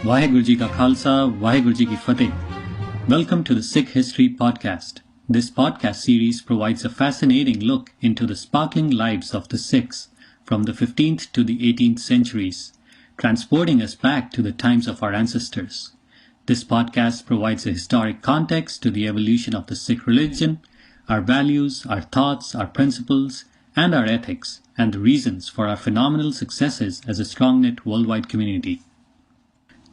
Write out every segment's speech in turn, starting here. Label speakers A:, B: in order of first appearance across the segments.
A: Vaheguru Ji Ka Khalsa, Vaheguru Ji Ki Fateh. Welcome to the Sikh History Podcast. This podcast series provides a fascinating look into the sparkling lives of the Sikhs from the 15th to the 18th centuries, transporting us back to the times of our ancestors. This podcast provides a historic context to the evolution of the Sikh religion, our values, our thoughts, our principles, and our ethics, and the reasons for our phenomenal successes as a strong-knit worldwide community.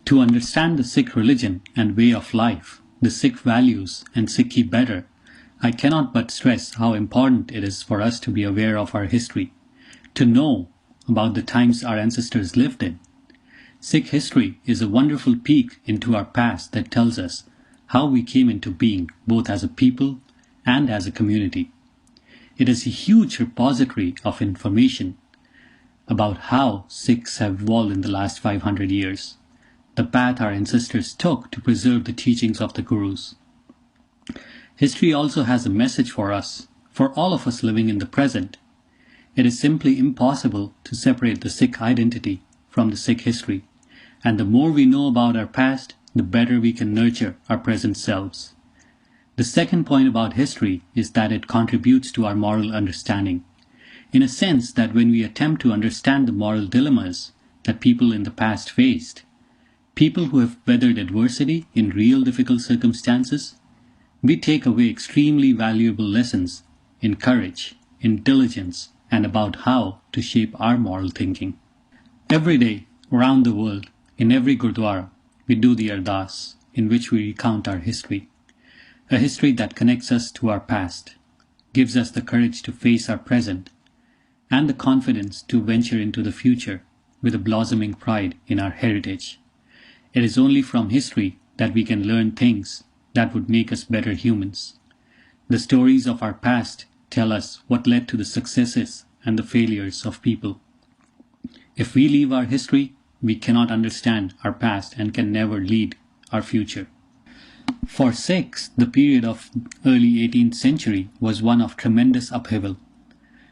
A: To understand the Sikh religion and way of life, the Sikh values and Sikhi better, I cannot but stress how important it is for us to be aware of our history, to know about the times our ancestors lived in. Sikh history is a wonderful peek into our past that tells us how we came into being both as a people and as a community. It is a huge repository of information about how Sikhs have evolved in the last 500 years, the path our ancestors took to preserve the teachings of the Gurus. History also has a message for us, for all of us living in the present. It is simply impossible to separate the Sikh identity from the Sikh history, and the more we know about our past, the better we can nurture our present selves. The second point about history is that it contributes to our moral understanding, in a sense that when we attempt to understand the moral dilemmas that people in the past faced, people who have weathered adversity in real difficult circumstances, we take away extremely valuable lessons in courage, in diligence, and about how to shape our moral thinking. Every day, around the world, in every Gurdwara, we do the Ardas, in which we recount our history. A history that connects us to our past, gives us the courage to face our present, and the confidence to venture into the future with a blossoming pride in our heritage. It is only from history that we can learn things that would make us better humans. The stories of our past tell us what led to the successes and the failures of people. If we leave our history, we cannot understand our past and can never lead our future. For Sikhs, the period of early 18th century was one of tremendous upheaval.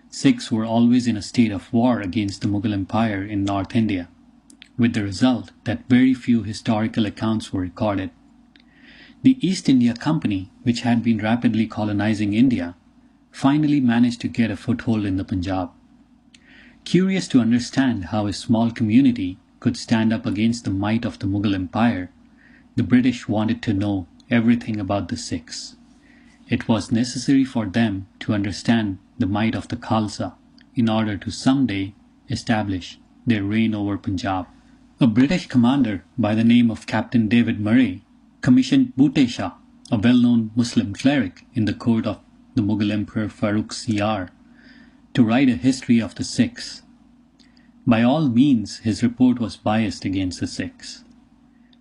A: Sikhs were always in a state of war against the Mughal Empire in North India, with the result that very few historical accounts were recorded. The East India Company, which had been rapidly colonizing India, finally managed to get a foothold in the Punjab. Curious to understand how a small community could stand up against the might of the Mughal Empire, the British wanted to know everything about the Sikhs. It was necessary for them to understand the might of the Khalsa in order to someday establish their reign over Punjab. A British commander by the name of Captain David Murray commissioned Bhute Shah, a well-known Muslim cleric in the court of the Mughal Emperor Farooq Siyar, to write a history of the Sikhs. By all means, his report was biased against the Sikhs.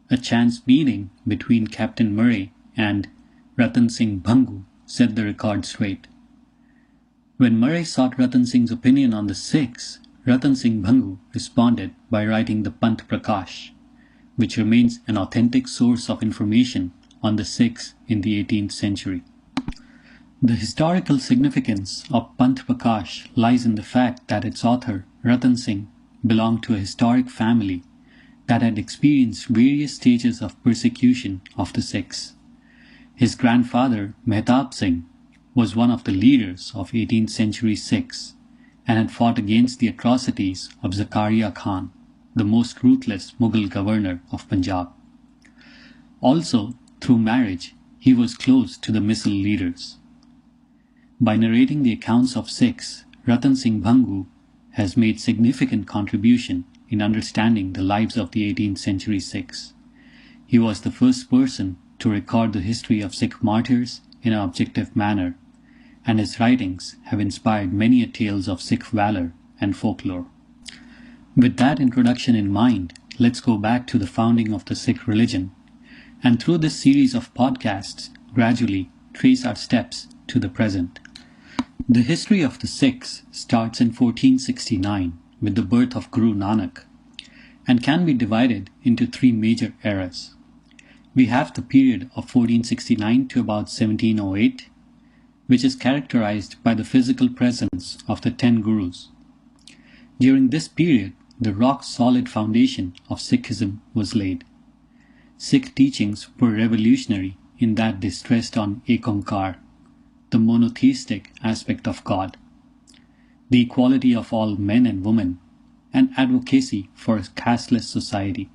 A: A chance meeting between Captain Murray and Ratan Singh Bhangu set the record straight. When Murray sought Ratan Singh's opinion on the Sikhs, Ratan Singh Bhangu responded by writing the Pant Prakash, which remains an authentic source of information on the Sikhs in the 18th century. The historical significance of Pant Prakash lies in the fact that its author, Ratan Singh, belonged to a historic family that had experienced various stages of persecution of the Sikhs. His grandfather, Mehtab Singh, was one of the leaders of 18th century Sikhs, and had fought against the atrocities of Zakaria Khan, the most ruthless Mughal governor of Punjab. Also, through marriage, he was close to the Misl leaders. By narrating the accounts of Sikhs, Ratan Singh Bhangu has made significant contribution in understanding the lives of the 18th century Sikhs. He was the first person to record the history of Sikh martyrs in an objective manner, and his writings have inspired many tales of Sikh valor and folklore. With that introduction in mind, let's go back to the founding of the Sikh religion, and through this series of podcasts, gradually trace our steps to the present. The history of the Sikhs starts in 1469 with the birth of Guru Nanak, and can be divided into three major eras. We have the period of 1469 to about 1708, which is characterized by the physical presence of the 10 Gurus. During this period, the rock-solid foundation of Sikhism was laid. Sikh teachings were revolutionary in that they stressed on Ekankar, the monotheistic aspect of God, the equality of all men and women, and advocacy for a casteless society.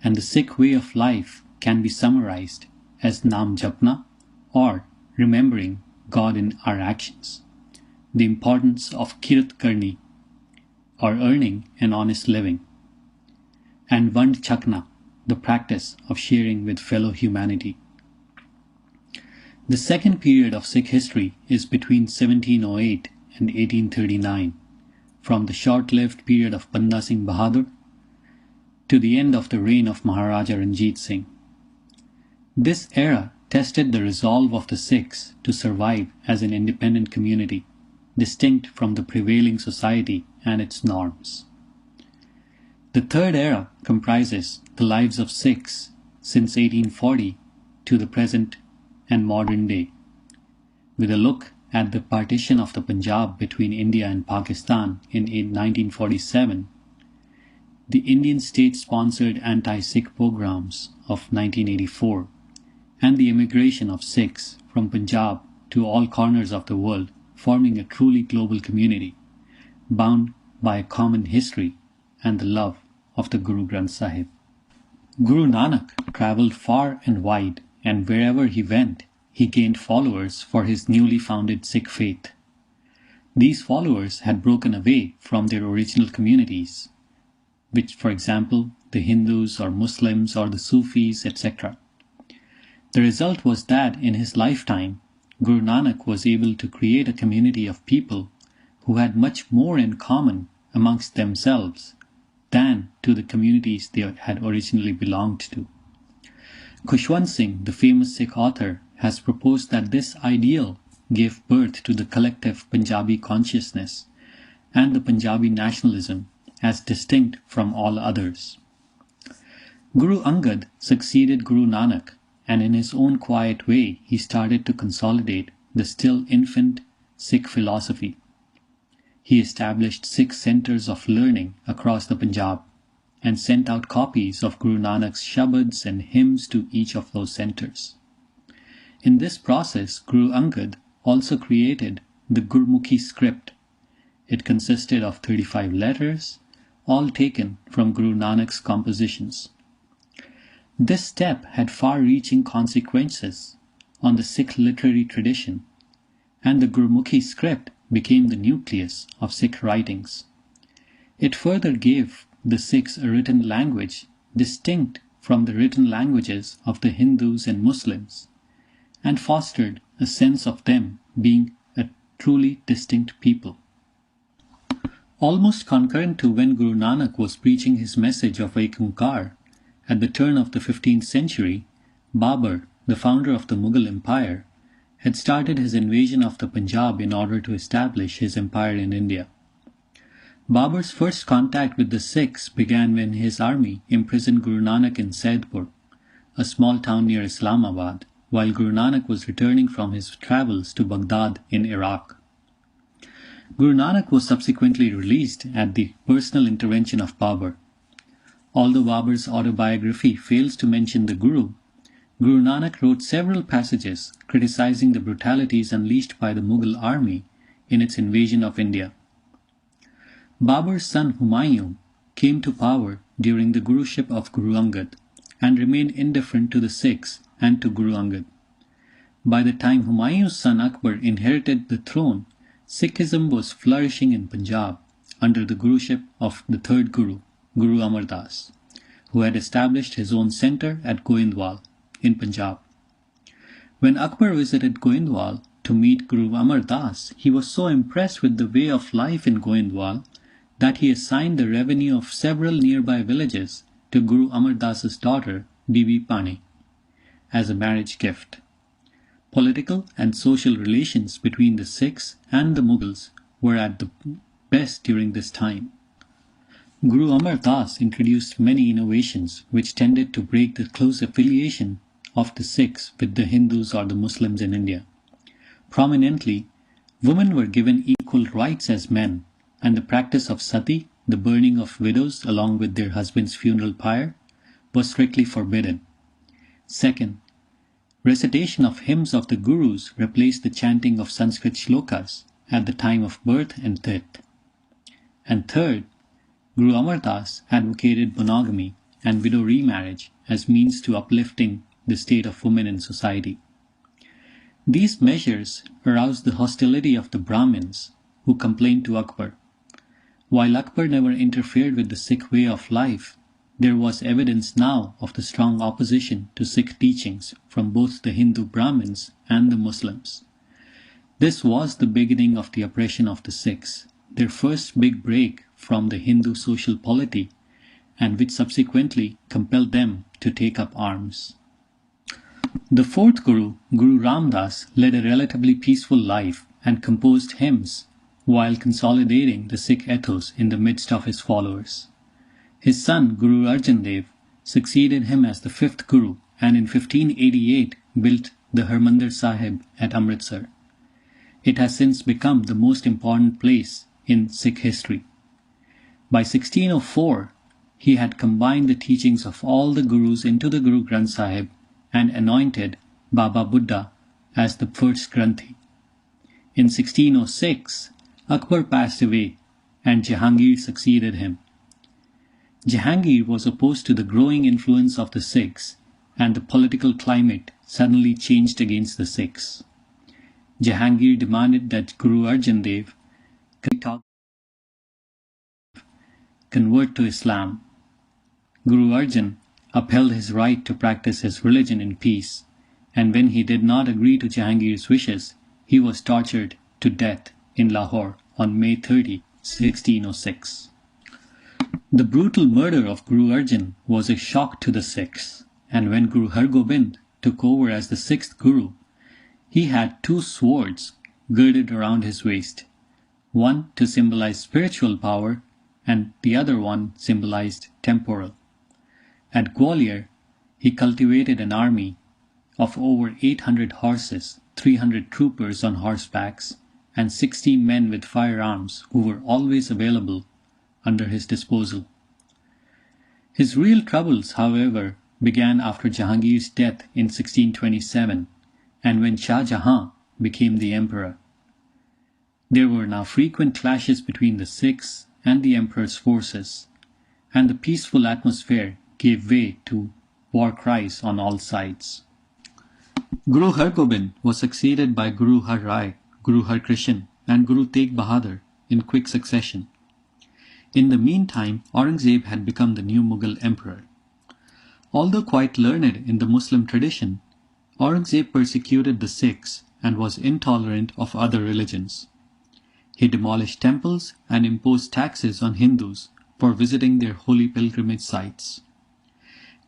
A: And the Sikh way of life can be summarized as Nam Japna, or remembering God in our actions, the importance of Kirat Karni, or earning an honest living, and Vand Chakna, the practice of sharing with fellow humanity. The second period of Sikh history is between 1708 and 1839, from the short-lived period of Banda Singh Bahadur to the end of the reign of Maharaja Ranjit Singh. This era tested the resolve of the Sikhs to survive as an independent community, distinct from the prevailing society and its norms. The third era comprises the lives of Sikhs since 1840 to the present and modern day, with a look at the partition of the Punjab between India and Pakistan in 1947, the Indian state-sponsored anti-Sikh pogroms of 1984, and the immigration of Sikhs from Punjab to all corners of the world, forming a truly global community, bound by a common history and the love of the Guru Granth Sahib. Guru Nanak travelled far and wide, and wherever he went, he gained followers for his newly founded Sikh faith. These followers had broken away from their original communities, which, for example, the Hindus or Muslims or the Sufis, etc. The result was that in his lifetime, Guru Nanak was able to create a community of people who had much more in common amongst themselves than to the communities they had originally belonged to. Khushwant Singh, the famous Sikh author, has proposed that this ideal gave birth to the collective Punjabi consciousness and the Punjabi nationalism as distinct from all others. Guru Angad succeeded Guru Nanak, and in his own quiet way he started to consolidate the still infant Sikh philosophy. He established 6 centers of learning across the Punjab and sent out copies of Guru Nanak's shabads and hymns to each of those centers. In this process, Guru Angad also created the Gurmukhi script. It consisted of 35 letters, all taken from Guru Nanak's compositions. This step had far-reaching consequences on the Sikh literary tradition, and the Gurmukhi script became the nucleus of Sikh writings. It further gave the Sikhs a written language distinct from the written languages of the Hindus and Muslims, and fostered a sense of them being a truly distinct people. Almost concurrent to when Guru Nanak was preaching his message of Ekankar, at the turn of the 15th century, Babur, the founder of the Mughal Empire, had started his invasion of the Punjab in order to establish his empire in India. Babur's first contact with the Sikhs began when his army imprisoned Guru Nanak in Saidpur, a small town near Islamabad, while Guru Nanak was returning from his travels to Baghdad in Iraq. Guru Nanak was subsequently released at the personal intervention of Babur. Although Babur's autobiography fails to mention the Guru, Guru Nanak wrote several passages criticizing the brutalities unleashed by the Mughal army in its invasion of India. Babur's son Humayun came to power during the Guruship of Guru Angad and remained indifferent to the Sikhs and to Guru Angad. By the time Humayun's son Akbar inherited the throne, Sikhism was flourishing in Punjab under the Guruship of the third Guru, Guru Amar Das, who had established his own centre at Goindwal in Punjab. When Akbar visited Goindwal to meet Guru Amar Das, he was so impressed with the way of life in Goindwal that he assigned the revenue of several nearby villages to Guru Amar Das's daughter, Bibi Pani, as a marriage gift. Political and social relations between the Sikhs and the Mughals were at the best during this time. Guru Amar Das introduced many innovations which tended to break the close affiliation of the Sikhs with the Hindus or the Muslims in India. Prominently, women were given equal rights as men, and the practice of sati, the burning of widows along with their husband's funeral pyre, was strictly forbidden. Second, recitation of hymns of the Gurus replaced the chanting of Sanskrit shlokas at the time of birth and death. And third, Guru Amar Das advocated monogamy and widow remarriage as means to uplifting the state of women in society. These measures aroused the hostility of the Brahmins, who complained to Akbar. While Akbar never interfered with the Sikh way of life, there was evidence now of the strong opposition to Sikh teachings from both the Hindu Brahmins and the Muslims. This was the beginning of the oppression of the Sikhs, their first big break from the Hindu social polity, and which subsequently compelled them to take up arms. The fourth Guru, Guru Ram Das, led a relatively peaceful life and composed hymns while consolidating the Sikh ethos in the midst of his followers. His son, Guru Arjan Dev, succeeded him as the fifth Guru and in 1588 built the Harmandir Sahib at Amritsar. It has since become the most important place in Sikh history. By 1604, he had combined the teachings of all the Gurus into the Guru Granth Sahib and anointed Baba Buddha as the first Granthi. In 1606, Akbar passed away and Jahangir succeeded him. Jahangir was opposed to the growing influence of the Sikhs, and the political climate suddenly changed against the Sikhs. Jahangir demanded that Guru Arjan Dev convert to Islam. Guru Arjan upheld his right to practice his religion in peace, and when he did not agree to Jahangir's wishes, he was tortured to death in Lahore on May 30, 1606. The brutal murder of Guru Arjan was a shock to the Sikhs, and when Guru Har Gobind took over as the sixth Guru, he had two swords girded around his waist, one to symbolize spiritual power and the other one symbolized temporal. At Gwalior, he cultivated an army of over 800 horses, 300 troopers on horsebacks, and 60 men with firearms who were always available under his disposal. His real troubles, however, began after Jahangir's death in 1627 and when Shah Jahan became the emperor. There were now frequent clashes between the Sikhs and the emperor's forces, and the peaceful atmosphere gave way to war cries on all sides. Guru Har Gobind was succeeded by Guru Har Rai, Guru Har Krishan, and Guru Tegh Bahadur in quick succession. In the meantime, Aurangzeb had become the new Mughal emperor. Although quite learned in the Muslim tradition, Aurangzeb persecuted the Sikhs and was intolerant of other religions. He demolished temples and imposed taxes on Hindus for visiting their holy pilgrimage sites.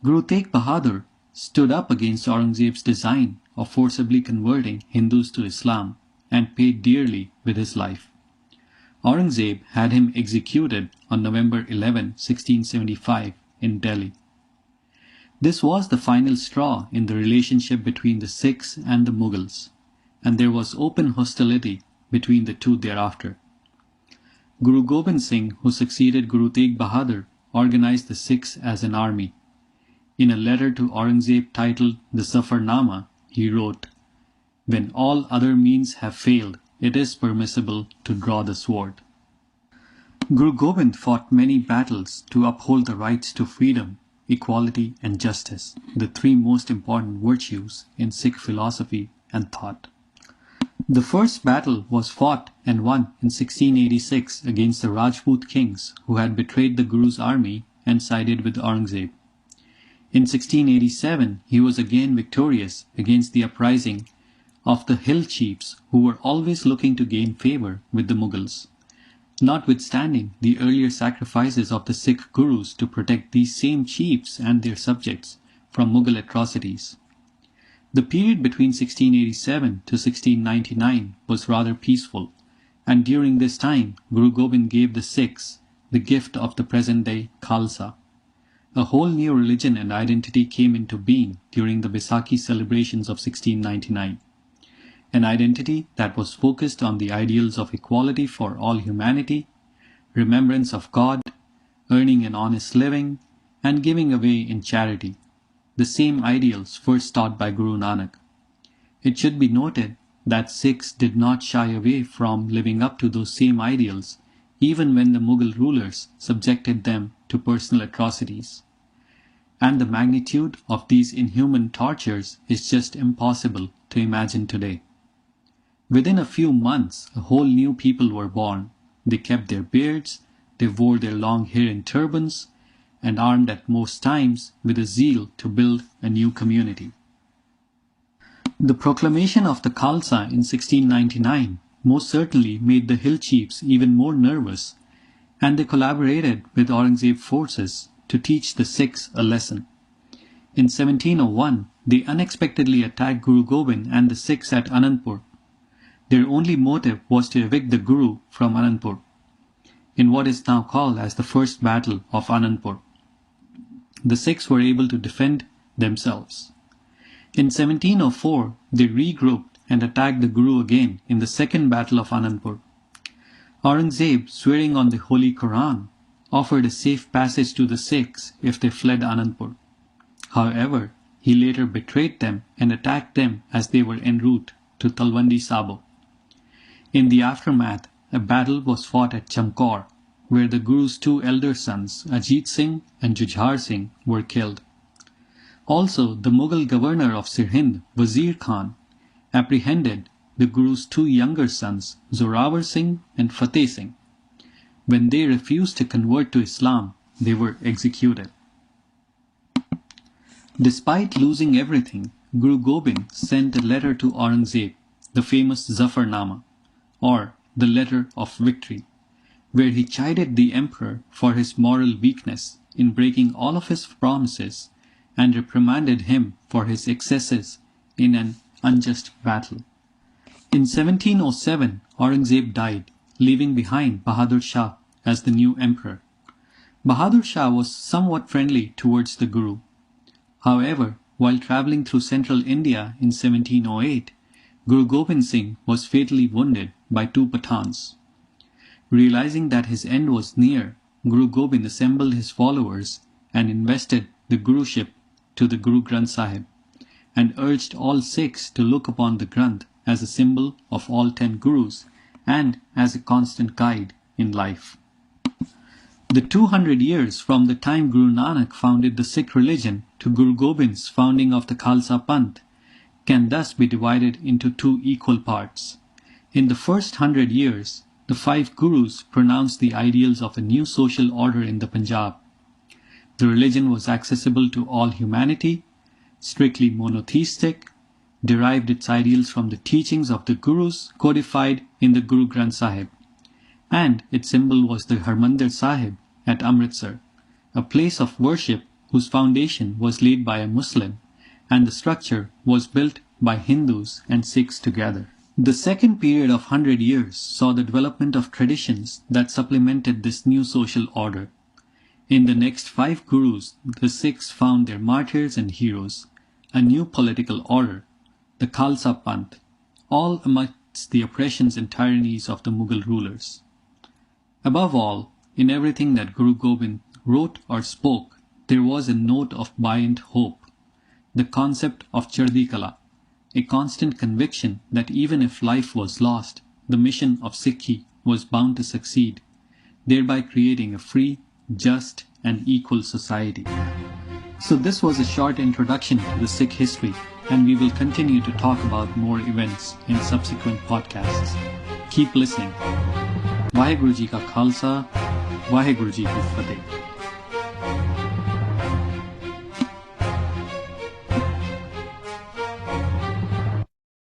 A: Guru Tegh Bahadur stood up against Aurangzeb's design of forcibly converting Hindus to Islam and paid dearly with his life. Aurangzeb had him executed on November 11, 1675 in Delhi. This was the final straw in the relationship between the Sikhs and the Mughals, and there was open hostility between the two thereafter. Guru Gobind Singh, who succeeded Guru Tegh Bahadur, organized the Sikhs as an army. In a letter to Aurangzeb titled the Safarnama, he wrote, "When all other means have failed, it is permissible to draw the sword." Guru Gobind fought many battles to uphold the rights to freedom, equality and justice, the three most important virtues in Sikh philosophy and thought. The first battle was fought and won in 1686 against the Rajput kings who had betrayed the Guru's army and sided with Aurangzeb. In 1687, he was again victorious against the uprising of the hill chiefs who were always looking to gain favor with the Mughals, notwithstanding the earlier sacrifices of the Sikh Gurus to protect these same chiefs and their subjects from Mughal atrocities. The period between 1687 to 1699 was rather peaceful, and during this time Guru Gobind gave the Sikhs the gift of the present-day Khalsa. A whole new religion and identity came into being during the Vaisakhi celebrations of 1699. An identity that was focused on the ideals of equality for all humanity, remembrance of God, earning an honest living, and giving away in charity, the same ideals first taught by Guru Nanak. It should be noted that Sikhs did not shy away from living up to those same ideals even when the Mughal rulers subjected them to personal atrocities. And the magnitude of these inhuman tortures is just impossible to imagine today. Within a few months, a whole new people were born. They kept their beards, they wore their long hair in turbans, and armed at most times with a zeal to build a new community. The proclamation of the Khalsa in 1699 most certainly made the hill chiefs even more nervous, and they collaborated with Aurangzeb forces to teach the Sikhs a lesson. In 1701, they unexpectedly attacked Guru Gobind and the Sikhs at Anandpur. Their only motive was to evict the Guru from Anandpur, in what is now called as the First Battle of Anandpur. The Sikhs were able to defend themselves. In 1704, they regrouped and attacked the Guru again in the Second Battle of Anandpur. Aurangzeb, swearing on the Holy Quran, offered a safe passage to the Sikhs if they fled Anandpur. However, he later betrayed them and attacked them as they were en route to Talwandi Sabo. In the aftermath, a battle was fought at Chamkaur, where the Guru's two elder sons, Ajit Singh and Jujhar Singh, were killed. Also, the Mughal governor of Sirhind, Wazir Khan, apprehended the Guru's two younger sons, Zorawar Singh and Fateh Singh. When they refused to convert to Islam, they were executed. Despite losing everything, Guru Gobind sent a letter to Aurangzeb, the famous Zafarnama, or the Letter of Victory, where he chided the emperor for his moral weakness in breaking all of his promises and reprimanded him for his excesses in an unjust battle. In 1707, Aurangzeb died, leaving behind Bahadur Shah as the new emperor. Bahadur Shah was somewhat friendly towards the Guru. However, while travelling through central India in 1708, Guru Gobind Singh was fatally wounded by two Pathans. Realizing that his end was near, Guru Gobind assembled his followers and invested the Guruship to the Guru Granth Sahib, and urged all Sikhs to look upon the Granth as a symbol of all 10 Gurus and as a constant guide in life. The 200 years from the time Guru Nanak founded the Sikh religion to Guru Gobind's founding of the Khalsa Panth can thus be divided into two equal parts. In the first 100 years, the 5 Gurus pronounced the ideals of a new social order in the Punjab. The religion was accessible to all humanity, strictly monotheistic, derived its ideals from the teachings of the Gurus codified in the Guru Granth Sahib, and its symbol was the Harmandir Sahib at Amritsar, a place of worship whose foundation was laid by a Muslim, and the structure was built by Hindus and Sikhs together. The second period of 100 years saw the development of traditions that supplemented this new social order. In the next 5 Gurus, the Sikhs found their martyrs and heroes, a new political order, the Khalsa Panth, all amidst the oppressions and tyrannies of the Mughal rulers. Above all, in everything that Guru Gobind wrote or spoke, there was a note of buoyant hope, the concept of Chardi Kala, a constant conviction that even if life was lost, the mission of Sikhi was bound to succeed, thereby creating a free, just, and equal society. So this was a short introduction to the Sikh history, and we will continue to talk about more events in subsequent podcasts. Keep listening. Vaheguru Ji Ka Khalsa, Vaheguru Ji Ki Fateh.